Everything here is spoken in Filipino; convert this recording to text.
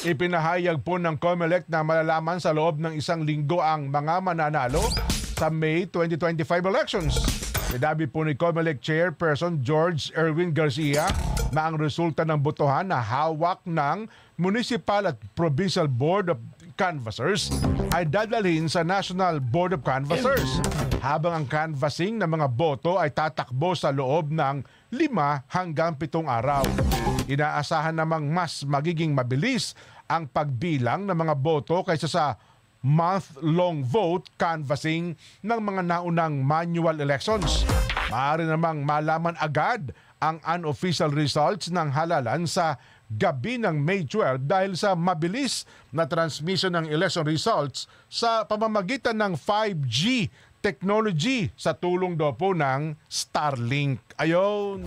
Ipinahayag po ng COMELEC na malalaman sa loob ng isang linggo ang mga mananalo sa May 2025 elections. Sinabi po ni COMELEC Chairperson George Erwin Garcia na ang resulta ng botohan na hawak ng Municipal at Provincial Board of Canvassers ay dadalhin sa National Board of Canvassers, habang ang canvassing ng mga boto ay tatakbo sa loob ng 5 hanggang 7 araw. Inaasahan namang mas magiging mabilis ang pagbilang ng mga boto kaysa sa month-long vote canvassing ng mga naunang manual elections. Maaari namang malaman agad ang unofficial results ng halalan sa gabi ng May 12 dahil sa mabilis na transmission ng election results sa pamamagitan ng 5G technology sa tulong daw po ng Starlink. Ayon.